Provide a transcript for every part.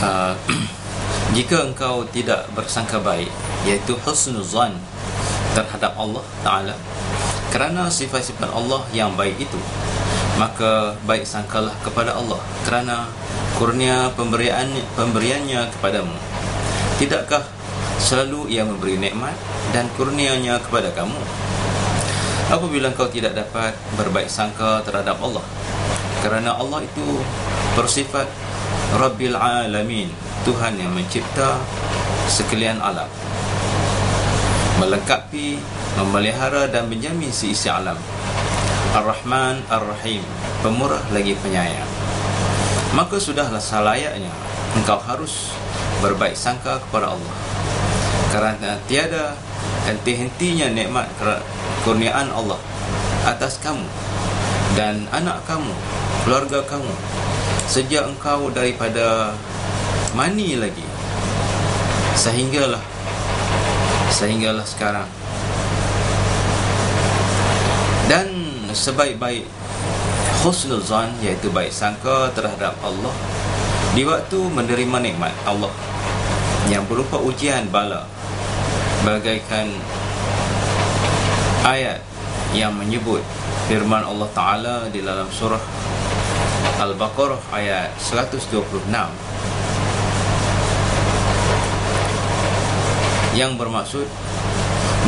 uh, jika engkau tidak bersangka baik, iaitu husnuzan terhadap Allah Ta'ala, kerana sifat-sifat Allah yang baik itu, maka baik sangkalah kepada Allah kerana kurnia pemberiannya kepadamu. Tidakkah selalu ia memberi nikmat dan kurnianya kepada kamu? Apabila engkau tidak dapat berbaik sangka terhadap Allah, kerana Allah itu bersifat Rabbil Alamin, Tuhan yang mencipta sekalian alam, melengkapi, memelihara dan menjamin seisi alam. Ar-Rahman Ar-Rahim, pemurah lagi penyayang. Maka sudahlah selayaknya engkau harus berbaik sangka kepada Allah, kerana tiada henti-hentinya nikmat kurniaan Allah atas kamu dan anak kamu, keluarga kamu, sejak engkau daripada mani lagi sehinggalah sekarang. Dan sebaik-baik husnuzan, iaitu baik sangka terhadap Allah di waktu menerima nikmat Allah yang berupa ujian bala, bagaikan ayat yang menyebut firman Allah Ta'ala di dalam surah Al-Baqarah ayat 126 yang bermaksud,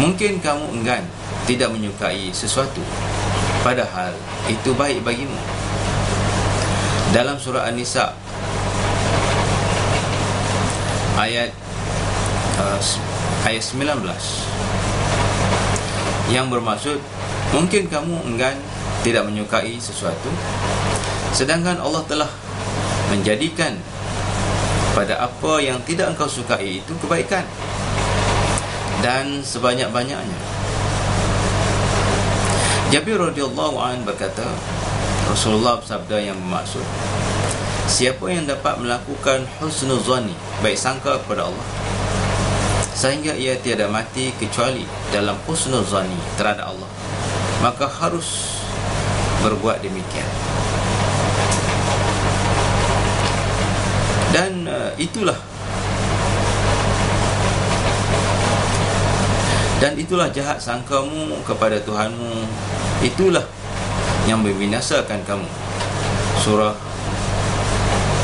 mungkin kamu enggan tidak menyukai sesuatu padahal itu baik bagimu. Dalam surah An-Nisa ayat 19 yang bermaksud, mungkin kamu enggan tidak menyukai sesuatu sedangkan Allah telah menjadikan pada apa yang tidak engkau sukai itu kebaikan dan sebanyak-banyaknya. Jabir radhiyallahu an berkata, Rasulullah bersabda yang bermaksud, siapa yang dapat melakukan husnuzani, baik sangka kepada Allah, sehingga ia tiada mati kecuali dalam husnuzani terhadap Allah, maka harus berbuat demikian. Dan itulah jahat sangkamu kepada Tuhanmu, itulah yang membinasakan kamu. Surah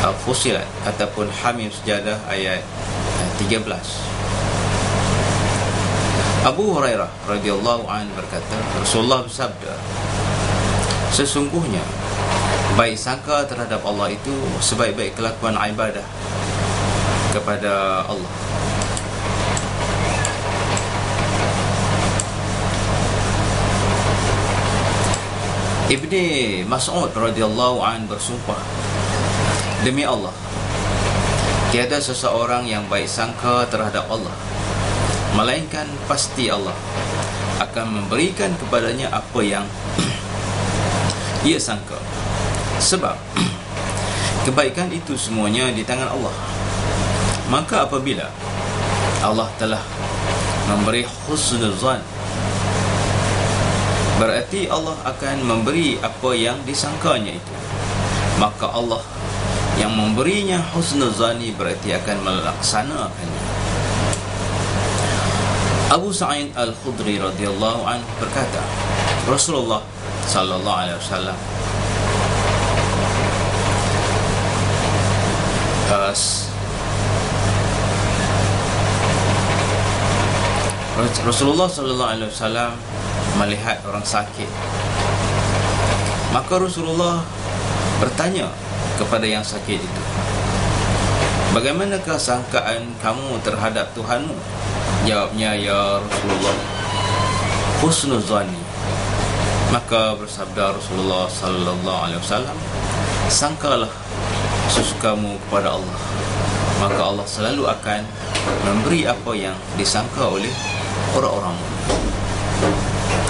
Al-Fusilat ataupun Hamim Sejadah ayat 13. Abu Hurairah radhiyallahu anhu berkata, Rasulullah bersabda, sesungguhnya baik sangka terhadap Allah itu sebaik-baik kelakuan ibadah kepada Allah. Ibni Mas'ud radhiyallahu anhu bersumpah, demi Allah, tiada seseorang yang baik sangka terhadap Allah, melainkan pasti Allah akan memberikan kepadanya apa yang ia sangka. Sebab kebaikan itu semuanya di tangan Allah. Maka apabila Allah telah memberi husnuzan, berarti Allah akan memberi apa yang disangkanya itu. Maka Allah yang memberinya husnuzani berarti akan melaksanakannya. Abu Sa'id Al-Khudri radhiyallahu anhu berkata, Rasulullah sallallahu alaihi wasallam Rasulullah sallallahu alaihi wasallam melihat orang sakit. Maka Rasulullah bertanya kepada yang sakit itu, bagaimanakah sangkaan kamu terhadap Tuhanmu? Jawabnya, ya Rasulullah, husnuzani. Maka bersabda Rasulullah sallallahu alaihi wasallam, sangkalah sesukamu kepada Allah, maka Allah selalu akan memberi apa yang disangka oleh orang-orang.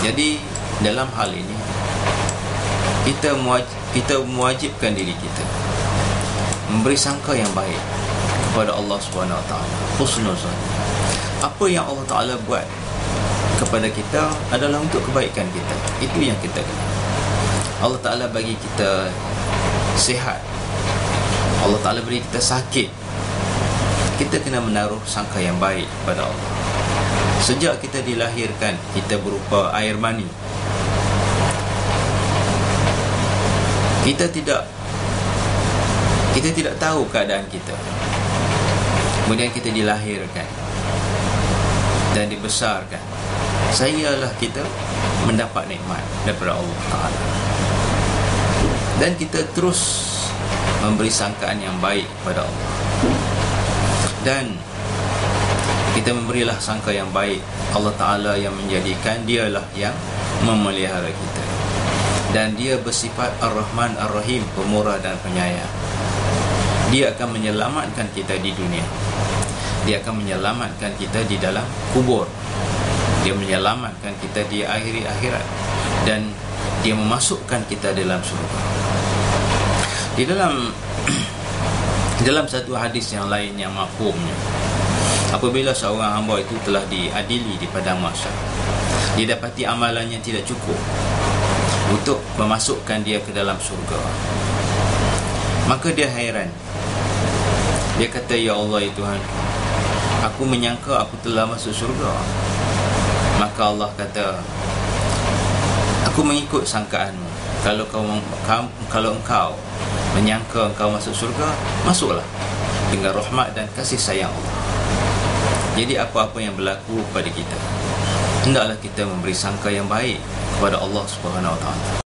Jadi dalam hal ini kita mewajibkan diri kita memberi sangka yang baik kepada Allah Subhanahu Wa Taala, husnuzan. Apa yang Allah Taala buat kepada kita adalah untuk kebaikan kita. Itu yang kita kena. Allah Taala bagi kita sihat, Allah Taala beri kita sakit, kita kena menaruh sangka yang baik pada Allah. Sejak kita dilahirkan, kita berupa air mani. Kita tidak tahu keadaan kita. Kemudian kita dilahirkan dan dibesarkan. Sayalah kita mendapat nikmat daripada Allah Ta'ala. Dan kita terus memberi sangkaan yang baik kepada Allah. Dan kita memberilah sangka yang baik. Allah Ta'ala yang menjadikan, dialah yang memelihara kita. Dan dia bersifat Ar-Rahman Ar-Rahim, pemurah dan penyayang. Dia akan menyelamatkan kita di dunia. Dia akan menyelamatkan kita di dalam kubur. Dia menyelamatkan kita di akhirat. Dan dia memasukkan kita dalam surga. Di dalam satu hadis yang lain yang mafhumnya, apabila seorang hamba itu telah diadili di padang mahsyar, dia dapati amalannya tidak cukup untuk memasukkan dia ke dalam surga, maka dia hairan. Dia kata, "Ya Allah, ya Tuhan, aku menyangka aku telah masuk surga." Maka Allah kata, "Aku mengikut sangkaanmu. Kalau engkau menyangka engkau masuk surga, masuklah dengan rahmat dan kasih sayang Allah." Jadi apa-apa yang berlaku pada kita, hendaklah kita memberi sangka yang baik kepada Allah Subhanahu Wa Taala.